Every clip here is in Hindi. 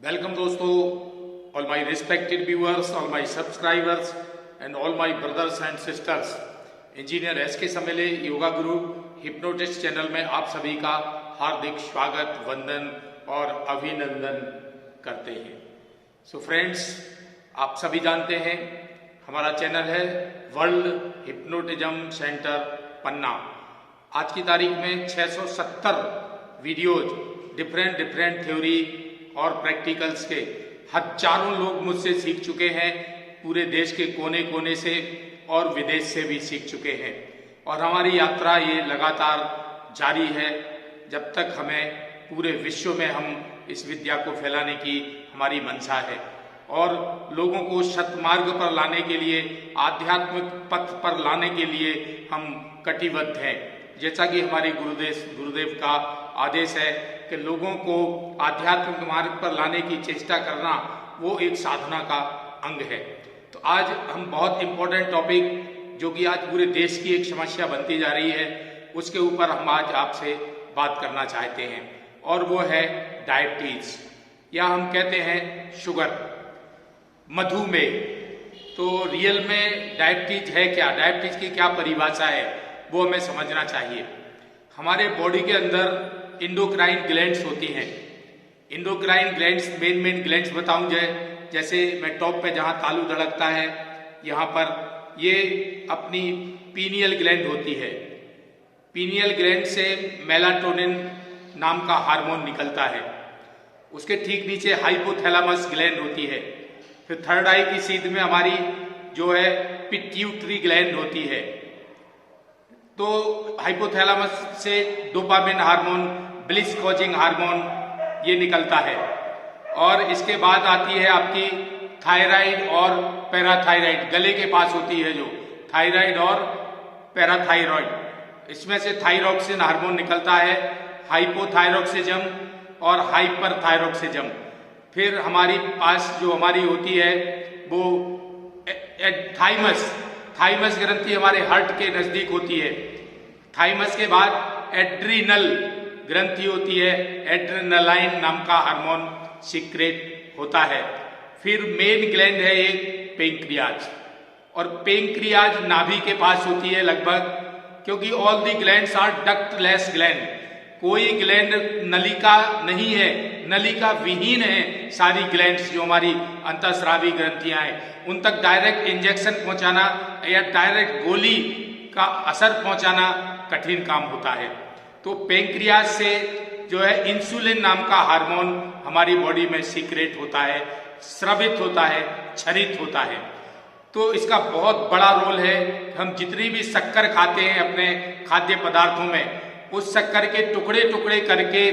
Welcome दोस्तों, all my respected viewers, all my subscribers and all my brothers and sisters. Engineer S के समेले योगा गुरु हिप्नोटिस्ट चैनल में आप सभी का हार्दिक स्वागत, वंदन और अभिनंदन करते हैं। सो फ्रेंड्स, आप सभी जानते हैं हमारा चैनल है वर्ल्ड हिप्नोटिज्म सेंटर पन्ना। आज की तारीख में 670 वीडियोज डिफरेंट थ्योरी और प्रैक्टिकल्स के हजारों लोग मुझसे सीख चुके हैं। पूरे देश के कोने कोने से और विदेश से भी सीख चुके हैं और हमारी यात्रा ये लगातार जारी है जब तक हमें पूरे विश्व में हम इस विद्या को फैलाने की हमारी मंशा है और लोगों को सतमार्ग पर लाने के लिए, आध्यात्मिक पथ पर लाने के लिए हम कटिबद्ध हैं। जैसा कि हमारे गुरुदेव का आदेश है कि लोगों को आध्यात्मिक मार्ग पर लाने की चेष्टा करना वो एक साधना का अंग है। तो आज हम बहुत इम्पोर्टेंट टॉपिक, जो कि आज पूरे देश की एक समस्या बनती जा रही है, उसके ऊपर हम आज आपसे बात करना चाहते हैं और वो है डायबिटीज, या हम कहते हैं शुगर, मधुमेह। तो रियल में डायबिटीज है क्या, डायबिटीज की क्या परिभाषा है, वो हमें समझना चाहिए। हमारे बॉडी के अंदर इंडोक्राइन ग्लैंड्स होती हैं। इंडोक्राइन ग्लैंड्स, मेन ग्लैंड्स बताऊं जैसे मैं टॉप पे जहां तालू धड़कता है यहाँ पर, ये अपनी पीनियल ग्लैंड होती है। पीनियल ग्लैंड से मेलाटोनिन नाम का हार्मोन निकलता है। उसके ठीक नीचे हाइपोथैलेमस ग्लैंड होती है। फिर थर्ड आई की सीध में हमारी जो है पिट्यूटरी ग्लैंड होती है। तो हाइपोथैलेमस से dopamine hormone, bliss causing hormone ये निकलता है और इसके बाद आती है आपकी थायराइड और पैराथायराइड, गले के पास होती है जो थायराइड और पैराथायराइड। इसमें से थायरॉक्सिन हार्मोन निकलता है, हाइपोथायरॉक्सिज्म और हाइपरथायरॉक्सिज्म। फिर हमारी पास जो हमारी होती है वो थाइमस ग्रंथि हमारे हार्ट के नजदीक होती है। थाइमस के बाद एड्रीनल ग्रंथि होती है, एड्रेनालाइन नाम का हार्मोन सीक्रेट होता है। फिर मेन ग्लैंड है एक पेंक्रियाज, और पेंक्रियाज नाभि के पास होती है लगभग, क्योंकि all the glands are ductless gland. कोई ग्लैंड नलिका नहीं है, नलिका विहीन है सारी ग्लैंड्स जो हमारी अंतःस्रावी ग्रंथियां हैं। उन तक डायरेक्ट इंजेक्शन पहुंचाना या डायरेक्ट गोली का असर पहुंचाना कठिन काम होता है। तो पेंक्रियाज से जो है इंसुलिन नाम का हार्मोन हमारी बॉडी में सीक्रेट होता है, स्रावित होता है, क्षरित होता है। तो इसका बहुत बड़ा रोल है। हम जितनी भी शक्कर खाते हैं अपने खाद्य पदार्थों में, उस शक्कर के टुकड़े टुकड़े करके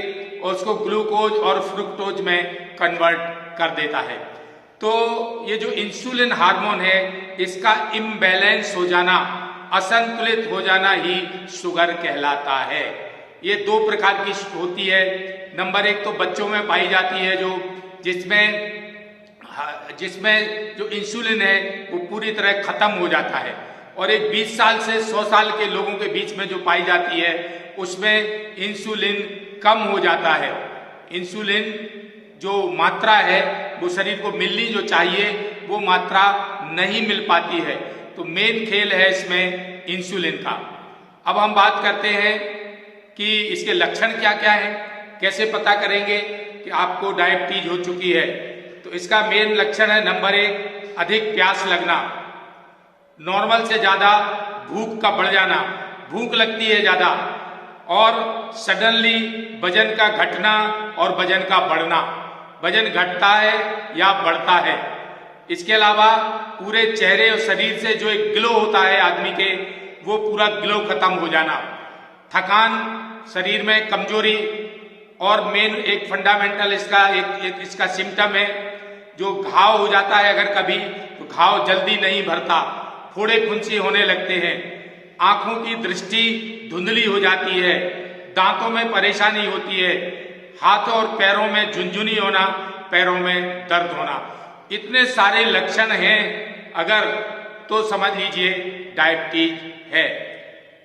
उसको ग्लूकोज और फ्रुक्टोज में कन्वर्ट कर देता है। तो ये जो इंसुलिन हार्मोन है, इसका इम्बैलेंस हो जाना, असंतुलित हो जाना ही शुगर कहलाता है। ये दो प्रकार की होती है। नंबर एक तो बच्चों में पाई जाती है, जो जिसमें जो इंसुलिन है वो पूरी तरह खत्म हो जाता है, और एक 20 साल से 100 साल के लोगों के बीच में जो पाई जाती है उसमें इंसुलिन कम हो जाता है। इंसुलिन जो मात्रा है वो शरीर को मिलनी जो चाहिए वो मात्रा नहीं मिल पाती है। तो मेन खेल है इसमें इंसुलिन का। अब हम बात करते हैं कि इसके लक्षण क्या क्या हैं, कैसे पता करेंगे कि आपको डायबिटीज हो चुकी है। तो इसका मेन लक्षण है, नंबर एक, अधिक प्यास लगना, नॉर्मल से ज्यादा भूख का बढ़ जाना, भूख लगती है ज्यादा, और सडनली वजन का घटना और वजन का बढ़ना, वजन घटता है या बढ़ता है। इसके अलावा पूरे चेहरे और शरीर से जो एक ग्लो होता है आदमी के, वो पूरा ग्लो खत्म हो जाना, थकान, शरीर में कमजोरी, और मेन एक फंडामेंटल इसका सिम्टम है, जो घाव हो जाता है अगर कभी, तो घाव जल्दी नहीं भरता, फोड़े फुंसी होने लगते हैं, आंखों की दृष्टि धुंधली हो जाती है, दांतों में परेशानी होती है, हाथों और पैरों में झुनझुनी होना, पैरों में दर्द होना। इतने सारे लक्षण हैं अगर, तो समझ लीजिए डायबिटीज है।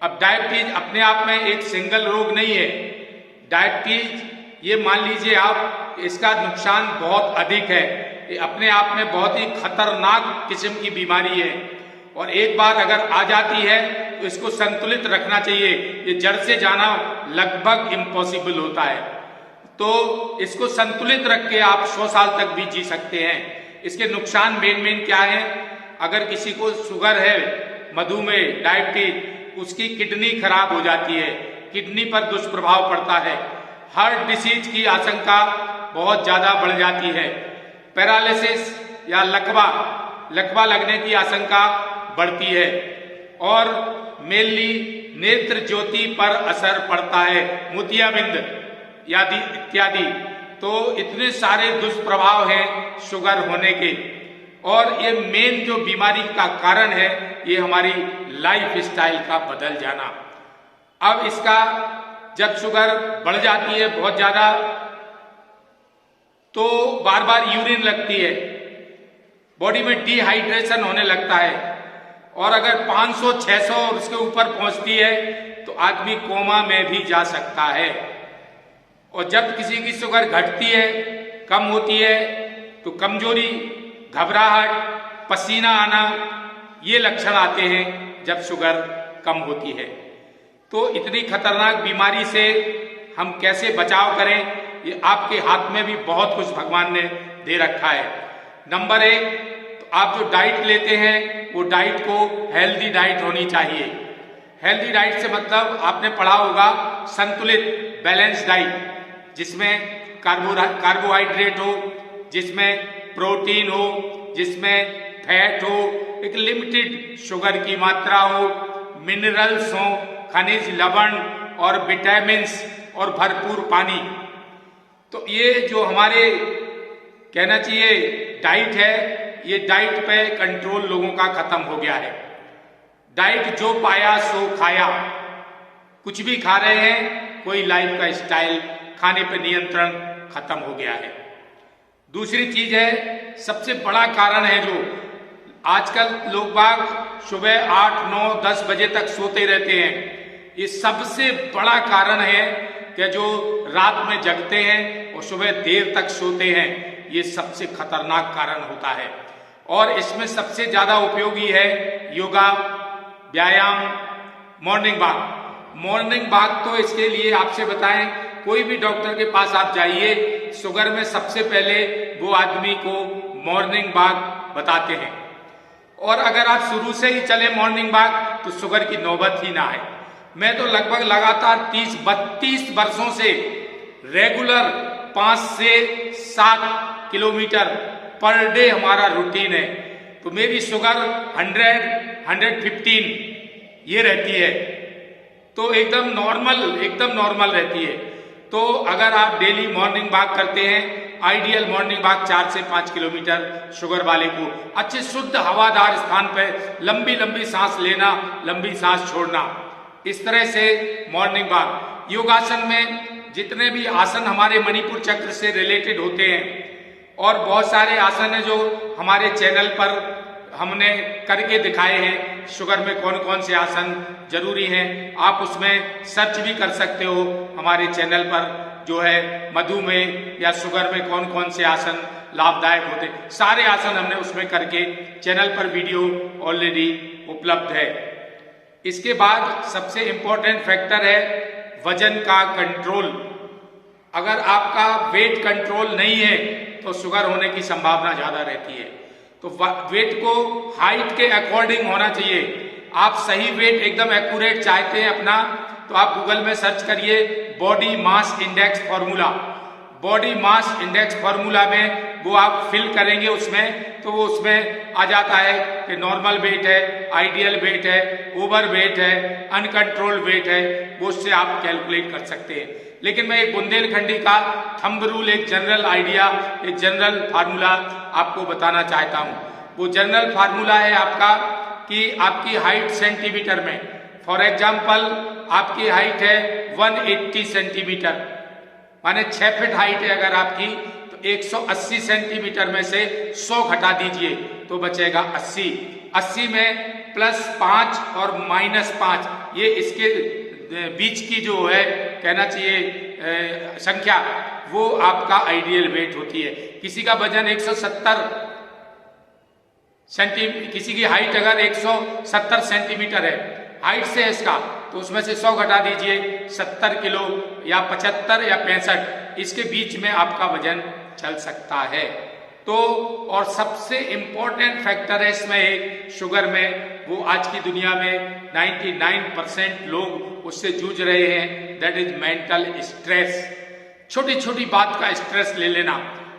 अब डायबिटीज अपने आप में एक सिंगल रोग नहीं है। डायबिटीज ये मान लीजिए आप, इसका नुकसान बहुत अधिक है। ये अपने आप में बहुत ही खतरनाक किस्म की बीमारी है और एक बार अगर आ जाती है तो इसको संतुलित रखना चाहिए। ये जड़ से जाना लगभग इम्पॉसिबल होता है, तो इसको संतुलित रख के आप 100 साल तक भी जी सकते हैं। इसके नुकसान मेन क्या है? अगर किसी को शुगर है, मधुमेह, डायबिटीज, उसकी किडनी खराब हो जाती है, किडनी पर दुष्प्रभाव पड़ता है। हार्ट डिसीज की आशंका बहुत ज्यादा बढ़ जाती है। पैरालिसिस या लकवा लगने की आशंका बढ़ती है और मेनली नेत्र ज्योति पर असर पड़ता है, मोतियाबिंद इत्यादि। तो इतने सारे दुष्प्रभाव हैं शुगर होने के, और ये मेन जो बीमारी का कारण है ये हमारी लाइफ स्टाइल का बदल जाना। अब इसका जब शुगर बढ़ जाती है बहुत ज्यादा, तो बार बार यूरिन लगती है, बॉडी में डिहाइड्रेशन होने लगता है, और अगर 500, 600 और उसके ऊपर पहुंचती है तो आदमी कोमा में भी जा सकता है। और जब किसी की शुगर घटती है, कम होती है, तो कमजोरी, घबराहट, पसीना आना, ये लक्षण आते हैं जब शुगर कम होती है। तो इतनी खतरनाक बीमारी से हम कैसे बचाव करें, ये आपके हाथ में भी बहुत कुछ भगवान ने दे रखा है। नंबर 1, तो आप जो डाइट लेते हैं वो डाइट को हेल्दी डाइट होनी चाहिए। हेल्दी डाइट से मतलब आपने पढ़ा होगा संतुलित बैलेंस डाइट, जिसमें कार्बोहाइड्रेट हो, जिसमें प्रोटीन हो, जिसमें फैट हो, एक लिमिटेड शुगर की मात्रा हो, मिनरल्स हो, खनिज लवण और विटामिन्स और भरपूर पानी। तो ये जो हमारे कहना चाहिए डाइट है, ये डाइट पे कंट्रोल लोगों का खत्म हो गया है। डाइट जो पाया सो खाया, कुछ भी खा रहे हैं, कोई लाइफ का स्टाइल, खाने पे नियंत्रण खत्म हो गया है। दूसरी चीज है, सबसे बड़ा कारण है जो आजकल लोग बाग सुबह 8, 9, 10 बजे तक सोते रहते हैं। ये सबसे बड़ा कारण है कि जो रात में जगते हैं और सुबह देर तक सोते हैं, ये सबसे खतरनाक कारण होता है। और इसमें सबसे ज्यादा उपयोगी है योगा, व्यायाम, मॉर्निंग वॉक। मॉर्निंग वॉक तो इसके लिए आपसे बताएं, कोई भी डॉक्टर के पास आप जाइए, शुगर में सबसे पहले वो आदमी को मॉर्निंग वॉक बताते हैं। और अगर आप शुरू से ही चले मॉर्निंग वॉक तो शुगर की नौबत ही ना आए। मैं तो लगभग लगातार 30-32 वर्षों से रेगुलर 5 से 7 किलोमीटर पर डे हमारा रूटीन है। तो मेरी शुगर 100-115 ये रहती है, तो एकदम नॉर्मल रहती है। तो अगर आप डेली मॉर्निंग वॉक करते हैं, आइडियल मॉर्निंग वॉक 4 से 5 किलोमीटर, शुगर वाले को अच्छे शुद्ध हवादार स्थान पर लंबी सांस लेना, लंबी सांस छोड़ना, इस तरह से मॉर्निंग वॉक। योगासन में जितने भी आसन हमारे मणिपुर चक्र से रिलेटेड होते हैं, और बहुत सारे आसन है जो हमारे चैनल पर हमने करके दिखाए हैं, शुगर में कौन कौन से आसन जरूरी हैं, आप उसमें सर्च भी कर सकते हो हमारे चैनल पर, जो है मधुमेह या शुगर में कौन कौन से आसन लाभदायक होते, सारे आसन हमने उसमें करके चैनल पर वीडियो ऑलरेडी उपलब्ध है। इसके बाद सबसे इंपॉर्टेंट फैक्टर है वजन का कंट्रोल। अगर आपका वेट कंट्रोल नहीं है तो शुगर होने की संभावना ज्यादा रहती है। तो वेट को हाइट के अकॉर्डिंग होना चाहिए। आप सही वेट एकदम एक्यूरेट चाहते हैं अपना, तो आप गूगल में सर्च करिए body mass index formula. Body mass index formula में वो आप फिल करेंगे उसमें, तो वो उसमें आ जाता है कि नॉर्मल वेट है, आइडियल वेट है, ओवर वेट है, अनकंट्रोल्ड वेट है, वो उससे आप कैलकुलेट कर सकते हैं। लेकिन मैं एक बुंदेलखंडी का थंब रूल, एक जनरल आइडिया, एक जनरल फार्मूला आपको बताना चाहता हूं। वो जनरल फार्मूला है आपका कि आपकी हाइट सेंटीमीटर में, फॉर एग्जाम्पल आपकी हाइट है 180 सेंटीमीटर, माने 6 फीट हाइट है अगर आपकी, तो 180 सेंटीमीटर में से 100 घटा दीजिए तो बचेगा 80। 80 में +5 और -5, ये इसके बीच की जो है कहना चाहिए संख्या वो आपका आइडियल वेट होती है। किसी का वजन 170 सेंटीमीटर, किसी की हाइट अगर 170 सेंटीमीटर है हाइट से इसका, तो उसमें से 100 घटा दीजिए, 70 किलो या 75 या 65 इसके बीच में आपका वजन चल सकता है। तो और सबसे इंपॉर्टेंट फैक्टर है इसमें एक शुगर में, वो आज की दुनिया में 99% लोग उससे जूझ रहे हैं, दैट इज मेंटल स्ट्रेस। छोटी छोटी बात का स्ट्रेस ले लेना,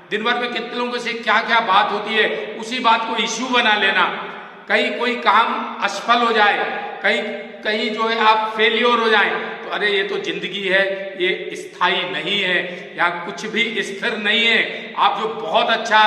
दिन भर में कितने लोगों से क्या क्या बात होती है, उसी बात को इश्यू बना लेना, कहीं कोई काम असफल हो जाए, कहीं कहीं जो है आप फेलियर हो जाए, तो अरे ये तो जिंदगी है, ये स्थायी नहीं है, यहाँ कुछ भी स्थिर नहीं है। आप जो बहुत अच्छा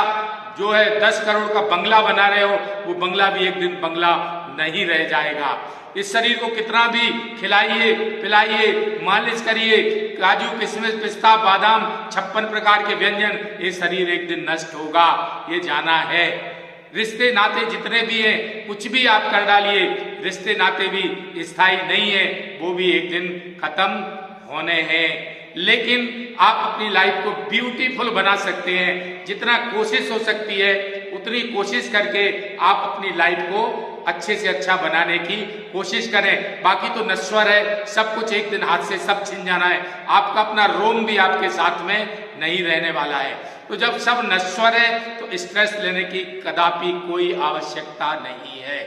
जो है 10 करोड़ का बंगला बना रहे हो, वो बंगला भी एक दिन बंगला नहीं रह जाएगा। इस शरीर को कितना भी खिलाइए पिलाइए, मालिश करिए, काजू किशमिश पिस्ता बादाम 56 प्रकार के व्यंजन, ये शरीर एक दिन नष्ट होगा, ये जाना है। रिश्ते नाते जितने भी हैं, कुछ भी आप कर डालिए, रिश्ते नाते भी स्थायी नहीं है, वो भी एक दिन खत्म होने हैं। लेकिन आप अपनी लाइफ को ब्यूटीफुल बना सकते हैं, जितना कोशिश हो सकती है उतनी कोशिश करके आप अपनी लाइफ को अच्छे से अच्छा बनाने की कोशिश करें। बाकी तो नश्वर है, सब कुछ एक दिन हाथ से सब छिन जाना है, आपका अपना रोम भी आपके साथ में नहीं रहने वाला है। तो जब सब नश्वर है तो स्ट्रेस लेने की कदापि कोई आवश्यकता नहीं है।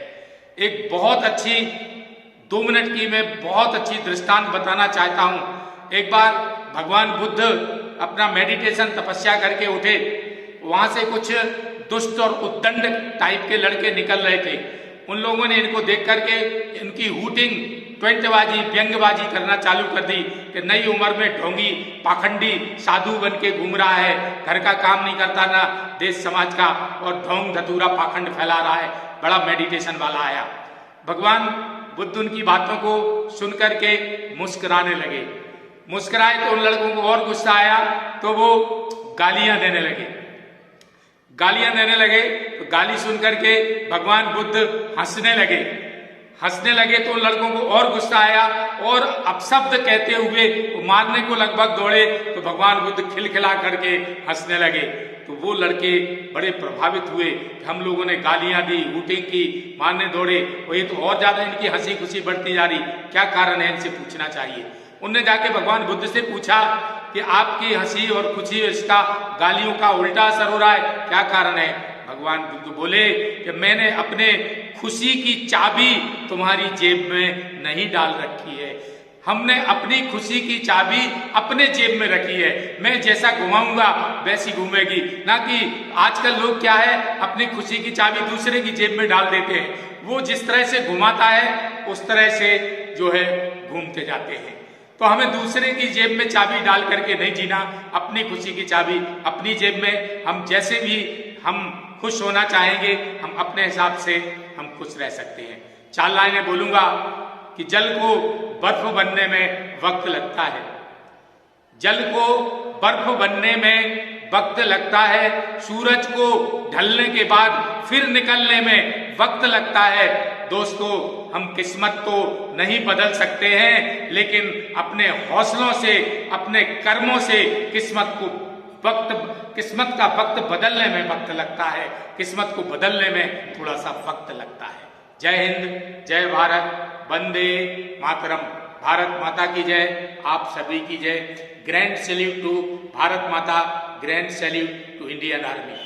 एक बहुत अच्छी 2 मिनट की मैं बहुत अच्छी दृष्टांत बताना चाहता हूं। एक बार भगवान बुद्ध अपना मेडिटेशन तपस्या करके उठे, वहां से कुछ दुष्ट और उद्दंड टाइप के लड़के निकल रहे थे। उन लोगों ने इनको देख करके इनकी हूटिंग ट्वेंटबाजी व्यंगबाजी करना चालू कर दी कि नई उम्र में ढोंगी पाखंडी साधु बन के घूम रहा है, घर का काम नहीं करता ना देश समाज का, और ढोंग धतूरा पाखंड फैला रहा है, बड़ा मेडिटेशन वाला आया। भगवान बुद्ध उनकी बातों को सुन करके मुस्कुराने लगे। मुस्कुराए तो उन लड़कों को और गुस्सा आया, तो वो गालियां देने लगे। गालियां देने लगे तो गाली सुन करके भगवान बुद्ध हंसने लगे तो उन लड़कों को और गुस्सा आया और अपशब्द कहते हुए वो मारने को लगभग दौड़े, तो भगवान बुद्ध खिलखिला करके हंसने लगे। तो वो लड़के बड़े प्रभावित हुए कि हम लोगों ने गालियां दी, हूटिंग की, मारने दौड़े, और ये तो और ज्यादा इनकी हंसी खुशी बढ़ती जा रही, क्या कारण है, इनसे पूछना चाहिए। उनने जाके भगवान बुद्ध से पूछा कि आपकी हंसी और खुशी, इसका गालियों का उल्टा असर हो रहा है, क्या कारण है। भगवान बुद्ध बोले कि मैंने अपने खुशी की चाबी तुम्हारी जेब में नहीं डाल रखी है, हमने अपनी खुशी की चाबी अपने जेब में रखी है, मैं जैसा घुमाऊंगा वैसी घूमेगी। ना कि आजकल लोग क्या है, अपनी खुशी की चाबी दूसरे की जेब में डाल देते हैं, वो जिस तरह से घुमाता है उस तरह से जो है घूमते जाते हैं। तो हमें दूसरे की जेब में चाबी डाल करके नहीं जीना, अपनी खुशी की चाबी अपनी जेब में। हम जैसे भी हम खुश होना चाहेंगे, हम अपने हिसाब से हम खुश रह सकते हैं। 4 लाइनें बोलूंगा कि जल को बर्फ बनने में वक्त लगता है, जल को बर्फ बनने में वक्त लगता है, सूरज को ढलने के बाद फिर निकलने में वक्त लगता है। दोस्तों, हम किस्मत तो नहीं बदल सकते हैं, लेकिन अपने हौसलों से, अपने कर्मों से किस्मत का वक्त बदलने में वक्त लगता है, किस्मत को बदलने में थोड़ा सा वक्त लगता है। जय हिंद, जय भारत, वंदे मातरम। भारत माता की जय, आप सभी की जय। Grand salute to Bharat Mata, grand salute to Indian army.